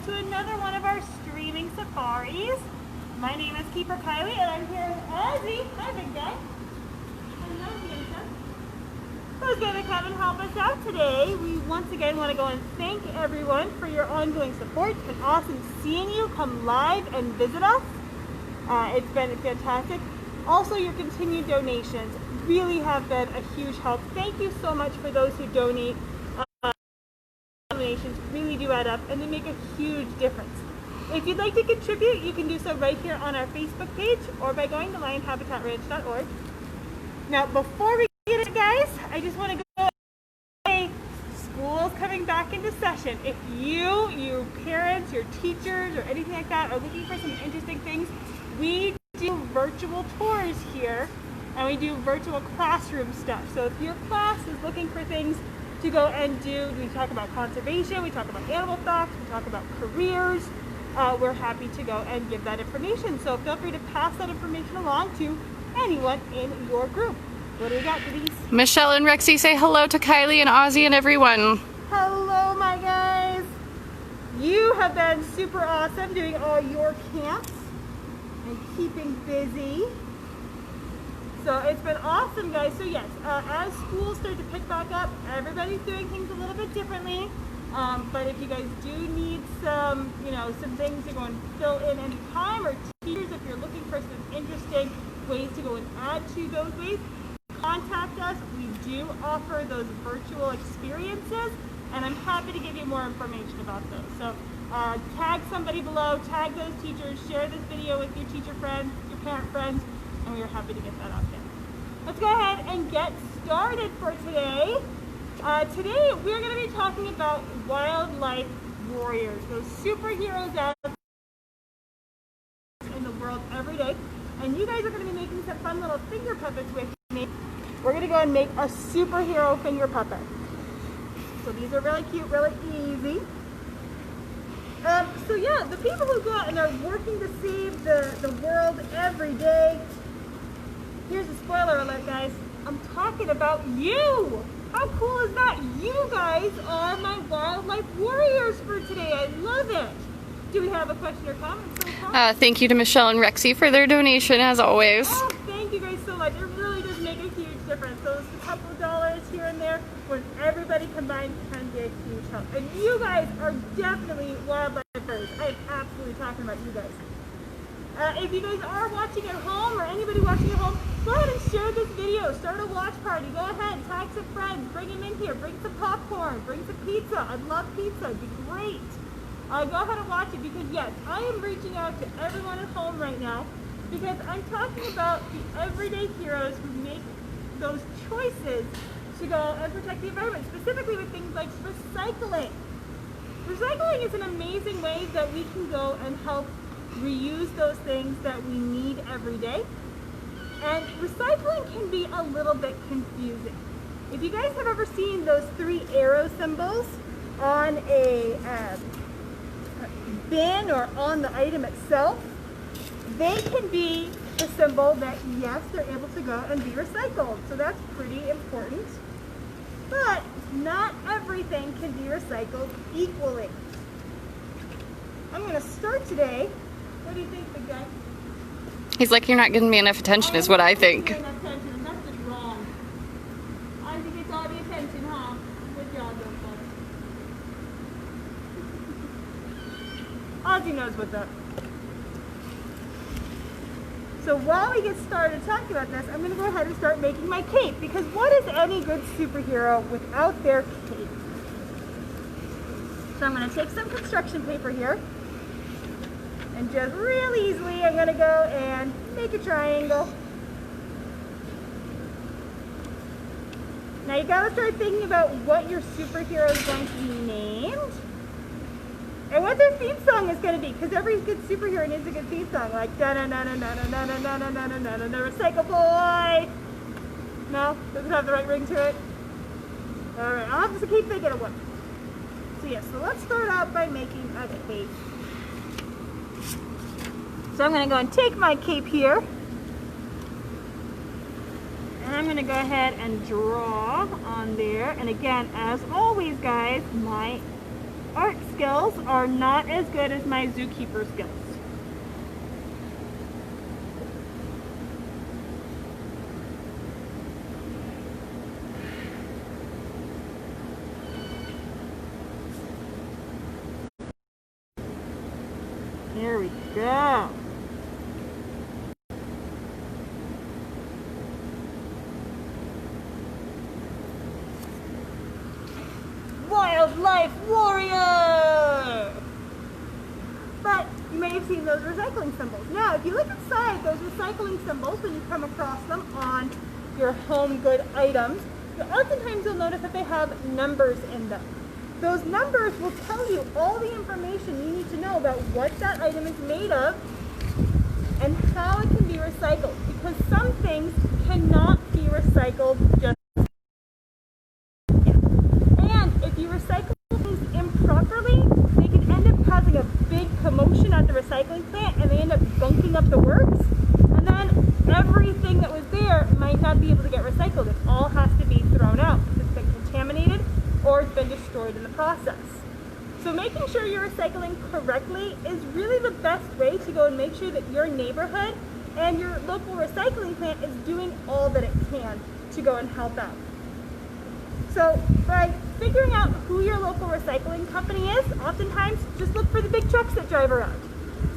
back to another one of our streaming safaris. My name is Keeper Kylie and I'm here with Ozzy. Hi, big guy. Hello, handsome. Who's going to come and help us out today? We once again want to go and thank everyone for your ongoing support. It's been awesome seeing you come live and visit us. It's been fantastic. Also, your continued donations really have been a huge help. Thank you so much for those who donate. Donations really do add up and they make a huge difference. If you'd like to contribute, you can do so right here on our Facebook page or by going to lionhabitatraNch.org. Now, before we get it, guys, I just want to go say school's coming back into session. If your parents, your teachers, or anything like that are looking for some interesting things, we do virtual tours here and we do virtual classroom stuff. So if your class is looking for things to go and do, we talk about conservation, we talk about animal facts, we talk about careers, we're happy to go and give that information. So feel free to pass that information along to anyone in your group. What do we got, Denise? Michelle and Rexy say hello to Kylie and Ozzy and everyone. Hello, my guys. You have been super awesome doing all your camps and keeping busy. So it's been awesome, guys. So yes, as schools start to pick back up, everybody's doing things a little bit differently. But if you guys do need some, some things to go and fill in any time, or teachers, if you're looking for some interesting ways to go and add to those ways, contact us. We do offer those virtual experiences, and I'm happy to give you more information about those. So tag somebody below, tag those teachers, share this video with your teacher friends, your parent friends, and we are happy to get that out there. Let's go ahead and get started for today. Today we're going to be talking about wildlife warriors, those superheroes out in the world every day. And you guys are going to be making some fun little finger puppets with me. We're going to go and make a superhero finger puppet. So these are really cute, really easy. So yeah, the people who go out and are working to save the world every day. Here's a spoiler alert, guys. I'm talking about you. How cool is that? You guys are my wildlife warriors for today. I love it. Do we have a question or comment? Thank you to Michelle and Rexy for their donation, as always. Oh, thank you guys so much. It really does make a huge difference. Those couple dollars here and there, when everybody combined, can get a huge help. And you guys are definitely wildlife warriors. I am absolutely talking about you guys. If you guys are watching at home, or anybody watching at home, go ahead and share this video. Start a watch party. Go ahead, tag some friends, bring them in here, bring some popcorn, bring some pizza. I'd love pizza. It'd be great. Go ahead and watch it, because yes, I am reaching out to everyone at home right now because I'm talking about the everyday heroes who make those choices to go and protect the environment, specifically with things like recycling. Recycling is an amazing way that we can go and help reuse those things that we need every day. And recycling can be a little bit confusing. If you guys have ever seen those 3 arrow symbols on a bin or on the item itself, they can be the symbol that yes, they're able to go and be recycled. So that's pretty important. But not everything can be recycled equally. I'm going to start today. What do you think, big guy? He's like, you're not giving me enough attention, is what I think. Enough attention, and that's just wrong. I think it's all the attention, huh? Good job, buddy. Ozzy knows what's up. So while we get started talking about this, I'm going to go ahead and start making my cape, because what is any good superhero without their cape? So I'm going to take some construction paper here. And just real easily, I'm going to go and make a triangle. Now you got to start thinking about what your superhero is going to be named. And what their theme song is going to be. Because every good superhero needs a good theme song. Like, da-na-na-na-na-na-na-na-na-na-na-na-na, Recycle Boy. No? Doesn't have the right ring to it? Alright, I'll have to keep thinking of one. So yeah, so let's start out by making a cape. So I'm going to go and take my cape here, and I'm going to go ahead and draw on there. And again, as always, guys, my art skills are not as good as my zookeeper skills. There we go. Wildlife warrior! But you may have seen those recycling symbols. Now, if you look inside those recycling symbols, when you come across them on your home good items, oftentimes you'll notice that they have numbers in them. Those numbers will tell you all the information you need to know about what that item is made of and how it can be recycled. Because some things cannot be recycled just yet. And if you recycle things improperly, they can end up causing a big commotion at the recycling plant and they end up bunking up the works. And then everything that was there might not be able to get recycled. It all has to be thrown out because it's been contaminated or it's been destroyed in the process. So making sure you're recycling correctly is really the best way to go and make sure that your neighborhood and your local recycling plant is doing all that it can to go and help out. So by figuring out who your local recycling company is, oftentimes just look for the big trucks that drive around.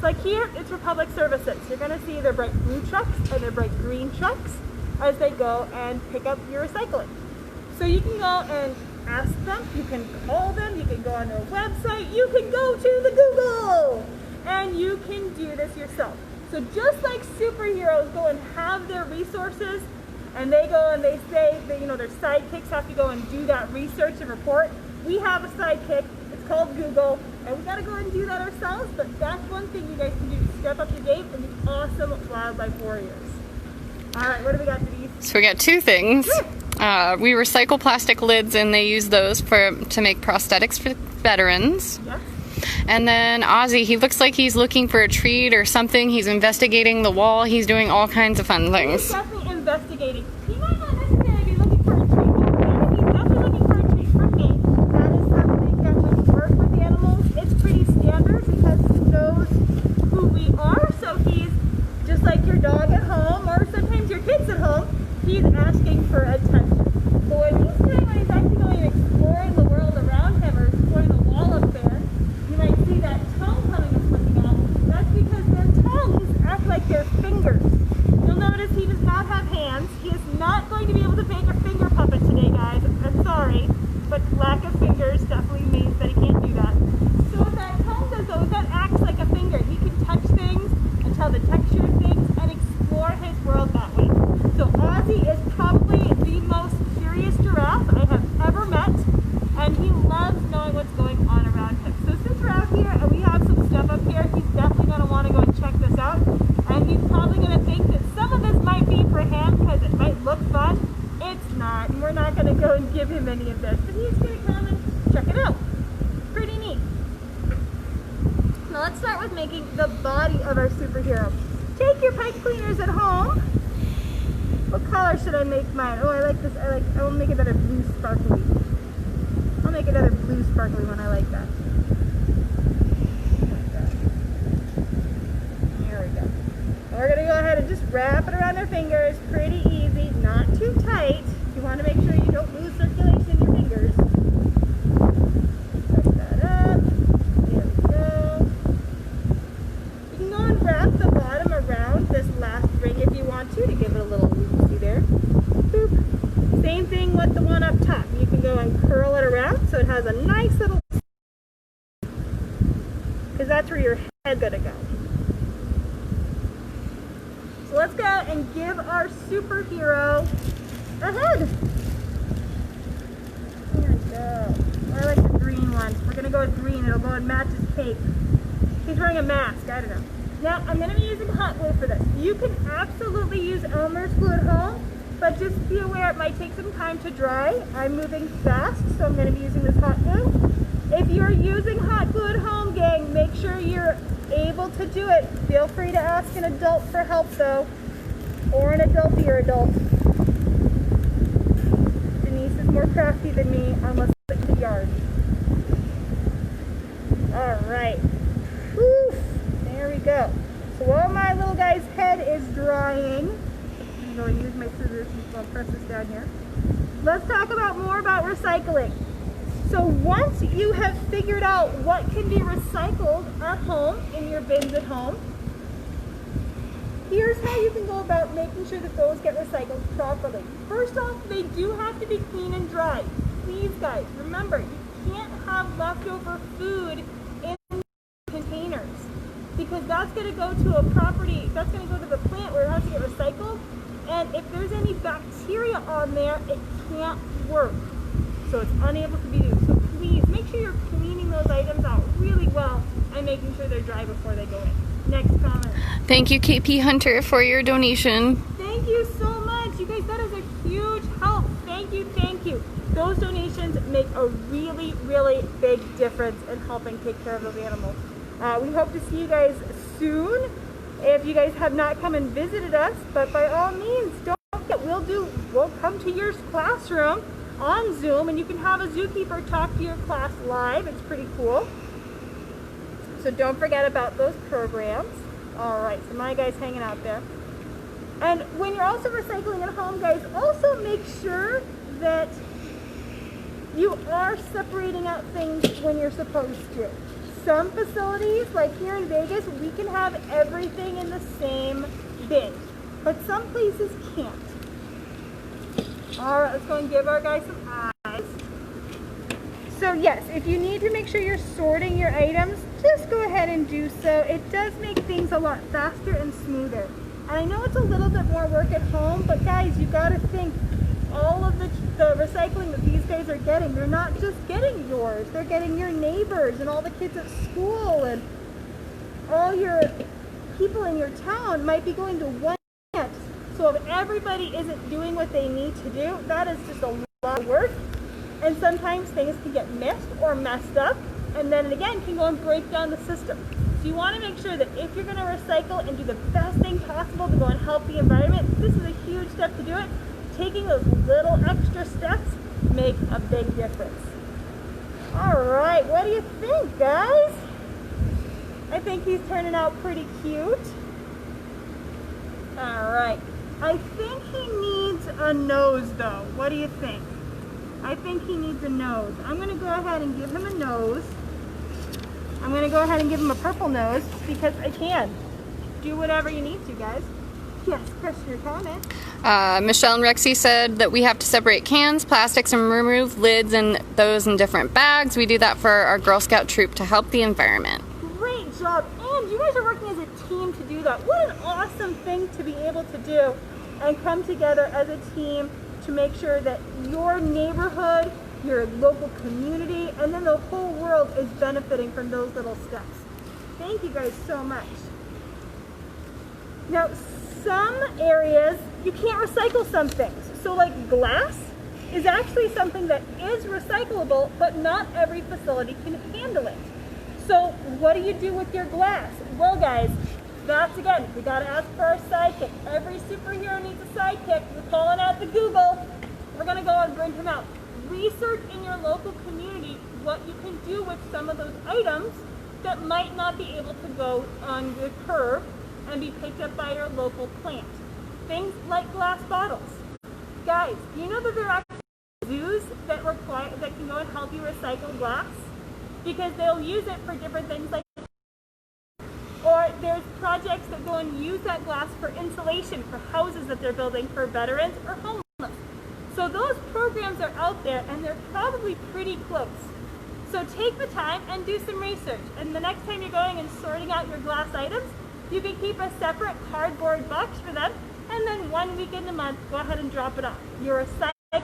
So like here, it's Republic Services. You're going to see their bright blue trucks and their bright green trucks as they go and pick up your recycling. So you can go and ask them, you can call them, you can go on their website, you can go to the Google, and you can do this yourself. So just like superheroes go and have their resources, and they go and they say that, you know, their sidekicks have to go and do that research and report, we have a sidekick, it's called Google, and we got to go and do that ourselves, but that's one thing you guys can do to step up your game and be awesome wildlife warriors. All right, what do we got, Denise? So we got two things. We recycle plastic lids and they use those to make prosthetics for veterans. Yes. And then Ozzy, he looks like he's looking for a treat or something. He's investigating the wall. He's doing all kinds of fun things. He's definitely investigating. He might not necessarily be looking for a treat. He's definitely looking for a treat for me. That is something that when you work with animals, it's pretty standard because he knows who we are. So he's just like your dog at home or sometimes your kids at home. He's asking for attention. But what he's doing when he's actually going and exploring the world around him or exploring the wall up there, you might see that tongue coming and flicking out. That's because their tongues act like their fingers. You'll notice he does not have hands. He is not going to be able to make a finger puppet today, guys. I'm sorry, but lack of fingers definitely means that he can't do that. So what that tongue does though is that acts like a finger. He can touch things and tell the texture of things and explore his world that way. So Ozzy is probably the most curious giraffe I have ever met, and he loves knowing what's going on around him. So since we're out here and we have some stuff up here, he's definitely going to want to go and check this out, and he's probably going to think that some of this might be for him because it might look fun. It's not, and we're not going to go and give him any of this, but he's going to come and check it out. Pretty neat. Now let's start with making the body of our superhero. Take your pipe cleaners at home. What color should I make mine? Oh, I like this. I will make another blue sparkly. I'll make another blue sparkly one. I like that. There we go. We're going to go ahead and just wrap it around our fingers. Pretty easy. Not too tight. You want to make sure you don't lose circulation in your fingers. Set that up. There we go. You can go and wrap the bottom around this last ring if you want to give it a little loosey there. Boop. Same thing with the one up top. You can go and curl it around so it has a nice little, because that's where your head's gonna go. So let's go and give our superhero a head. There we go. I like the green one. We're gonna go with green. It'll go and match his cape. He's wearing a mask. I don't know. Now, I'm going to be using hot glue for this. You can absolutely use Elmer's glue at home, but just be aware it might take some time to dry. I'm moving fast, so I'm going to be using this hot glue. If you're using hot glue at home, gang, make sure you're able to do it. Feel free to ask an adult for help, though, or an adultier adult. Denise is more crafty than me, unless it's in the yard. right. Whew. There we go. So while my little guy's head is drying, I'm going to use my scissors and I'll press this down here. Let's talk more about recycling. So once you have figured out what can be recycled at home, in your bins at home, here's how you can go about making sure that those get recycled properly. First off, they do have to be clean and dry. Please guys, remember, you can't have leftover food in containers because that's going to go to a property, that's going to go to the plant where it has to get recycled, and if there's any bacteria on there, it can't work. So it's unable to be used. So please make sure you're cleaning those items out really well and making sure they're dry before they go in. Next comment. Thank you, KP Hunter, for your donation. Thank you so much. You guys, that is a huge help. Thank you, thank you. Those donations make a really, really big difference in helping take care of those animals. We hope to see you guys soon. If you guys have not come and visited us, but by all means, don't forget, we'll come to your classroom on Zoom, and you can have a zookeeper talk to your class live. It's pretty cool. So don't forget about those programs. All right, so my guy's hanging out there. And when you're also recycling at home, guys, also make sure that you are separating out things when you're supposed to. Some facilities, like here in Vegas, we can have everything in the same bin, but some places can't. All right, let's go and give our guy some eyes. So yes, if you need to make sure you're sorting your items, just go ahead and do so. It does make things a lot faster and smoother. And I know it's a little bit more work at home, but guys, you got to think all of the recycling that these guys are getting, they're not just getting yours, they're getting your neighbors and all the kids at school, and all your people in your town might be going to one plant. So if everybody isn't doing what they need to do, that is just a lot of work. And sometimes things can get missed or messed up, and then it again can go and break down the system. So you want to make sure that if you're going to recycle and do the best thing possible to go and help the environment, this is a huge step to do it. Taking those little extra steps make a big difference. All right, what do you think, guys? I think he's turning out pretty cute. All right. I think he needs a nose, though. What do you think? I think he needs a nose. I'm going to go ahead and give him a nose. I'm going to go ahead and give him a purple nose because I can. Do whatever you need to, guys. Yes, Chris, your comment. Michelle and Rexy said that we have to separate cans, plastics, and remove lids and those in different bags. We do that for our Girl Scout troop to help the environment. Great job. And you guys are working as a team to do that. What an awesome thing to be able to do and come together as a team to make sure that your neighborhood, your local community, and then the whole world is benefiting from those little steps. Thank you guys so much. Now, some areas you can't recycle some things. So like glass is actually something that is recyclable, but not every facility can handle it. So what do you do with your glass? Well guys, that's again, we gotta ask for our sidekick. Every superhero needs a sidekick. We're calling out the Google. We're gonna go and bring him out. Research in your local community what you can do with some of those items that might not be able to go on the curb and be picked up by your local plant. Things like glass bottles. Guys, do you know that there are actually zoos that can go and help you recycle glass? Because they'll use it for different things like, or there's projects that go and use that glass for insulation for houses that they're building for veterans or homeless. So those programs are out there and they're probably pretty close. So take the time and do some research. And the next time you're going and sorting out your glass items, you can keep a separate cardboard box for them, and then 1 week in the month, go ahead and drop it off. You're recycling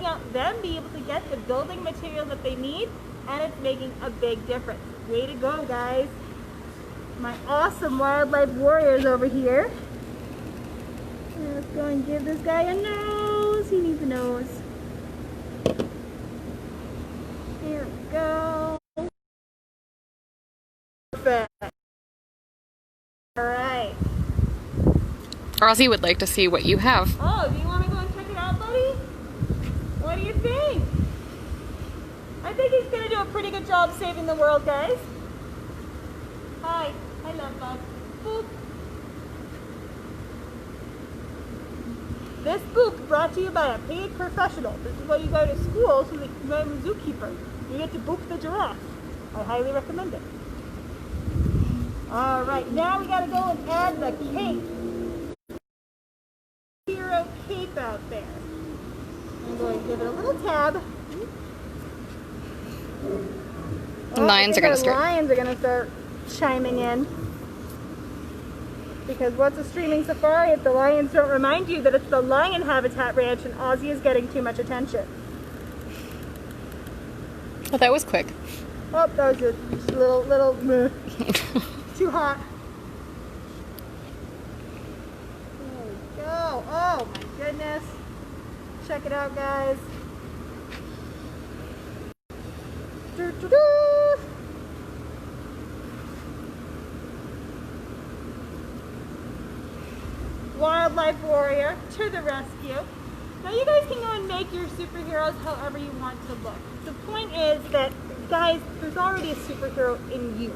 out them, be able to get the building material that they need, and it's making a big difference. Way to go, guys. My awesome wildlife warriors over here. Let's go and give this guy a nose. He needs a nose. Here we go. Perfect. All right. Ozzy would like to see what you have. Oh, do you want to go and check it out, buddy? What do you think? I I think he's going to do a pretty good job saving the world, guys. Hi. I love Bug. Boop. This book brought to you by a paid professional. This is why you go to school so that you become a zookeeper. You get to book the giraffe. I highly recommend it. Alright, now we gotta go and add the cape. Hero cape out there. I'm going to give it a little tab. Lions are gonna start. Lions are gonna start chiming in. Because what's a streaming safari if the lions don't remind you that it's the lion habitat ranch and Ozzy is getting too much attention? Oh, that was quick. Oh, that was just a little too hot. There we go. Oh my goodness. Check it out, guys. Doo-doo-doo. Wildlife warrior to the rescue. Now you guys can go and make your superheroes however you want to look. The point is that, guys, there's already a superhero in you.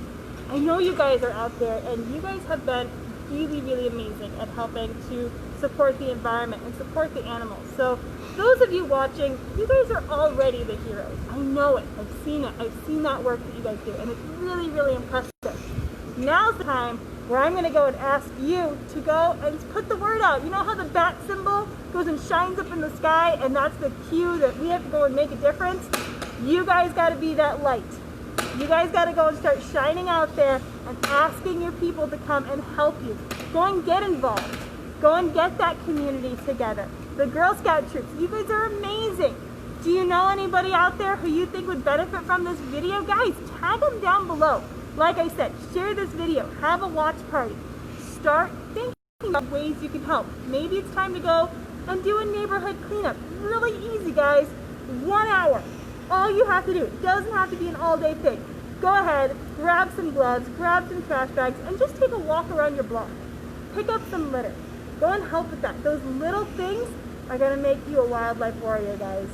I know you guys are out there and you guys have been really, really amazing at helping to support the environment and support the animals. So those of you watching, you guys are already the heroes. I know it. I've seen it. I've seen that work that you guys do and it's really, really impressive. Now's the time where I'm going to go and ask you to go and put the word out. You know how the bat symbol goes and shines up in the sky and that's the cue that we have to go and make a difference? You guys got to be that light. You guys got to go and start shining out there and asking your people to come and help you. Go and get involved. Go and get that community together. The Girl Scout troops, you guys are amazing. Do you know anybody out there who you think would benefit from this video? Guys, tag them down below. Like I said, share this video, have a watch party, start thinking of ways you can help. Maybe it's time to go and do a neighborhood cleanup. Really easy, guys. 1 hour. All you have to do. It doesn't have to be an all-day thing. Go ahead, grab some gloves, grab some trash bags, and just take a walk around your block. Pick up some litter. Go and help with that. Those little things are going to make you a wildlife warrior, guys.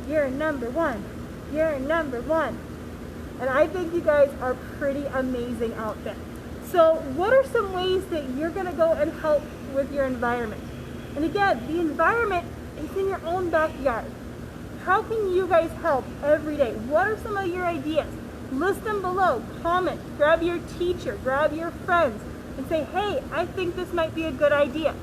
You're number one. You're number one. And I think you guys are pretty amazing out there. So what are some ways that you're going to go and help with your environment? And again, the environment is in your own backyard. How can you guys help every day? What are some of your ideas? List them below, comment, grab your teacher, grab your friends, and say, hey, I think this might be a good idea.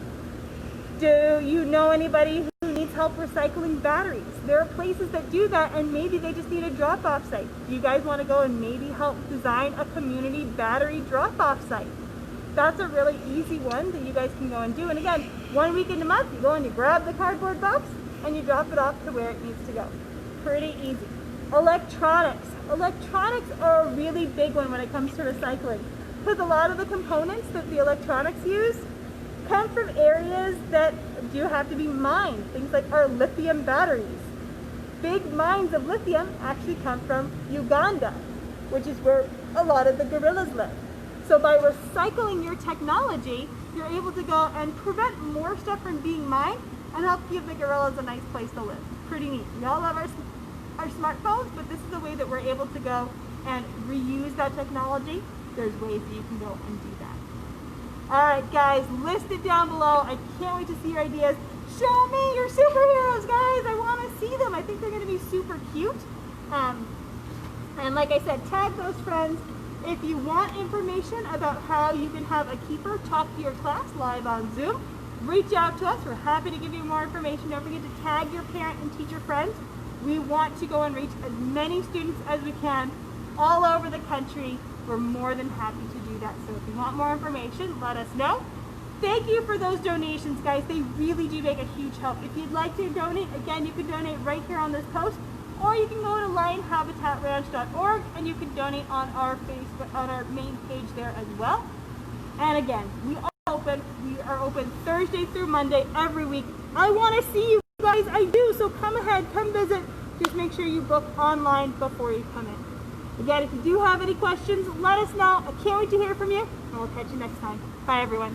Do you know anybody who needs help recycling batteries? There are places that do that and maybe they just need a drop-off site. Do you guys want to go and maybe help design a community battery drop-off site? That's a really easy one that you guys can go and do. And again, 1 week in a month, you go and you grab the cardboard box and you drop it off to where it needs to go. Pretty easy. Electronics. Electronics are a really big one when it comes to recycling because a lot of the components that the electronics use come from areas that do have to be mined. Things like our lithium batteries. Big mines of lithium actually come from Uganda, which is where a lot of the gorillas live. So by recycling your technology, you're able to go and prevent more stuff from being mined and help give the gorillas a nice place to live. Pretty neat. We all love our smartphones, but this is the way that we're able to go and reuse that technology. There's ways that you can go and do that. Alright guys, list it down below. I can't wait to see your ideas. Show me your superheroes, guys. I want to see them. I think they're going to be super cute. And like I said, tag those friends. If you want information about how you can have a keeper talk to your class live on Zoom, reach out to us. We're happy to give you more information. Don't forget to tag your parent and teacher friends. We want to go and reach as many students as we can all over the country. We're more than happy to do that. So if you want more information, let us know. Thank you for those donations, guys. They really do make a huge help. If you'd like to donate, again, you can donate right here on this post, or you can go to lionhabitatranch.org and you can donate on our Facebook, on our main page there as well. And again, we are open Thursday through Monday every week. I want to see you guys. I do. So come ahead, come visit. Just make sure you book online before you come in. Again, if you do have any questions, let us know. I can't wait to hear from you, and we'll catch you next time. Bye, everyone.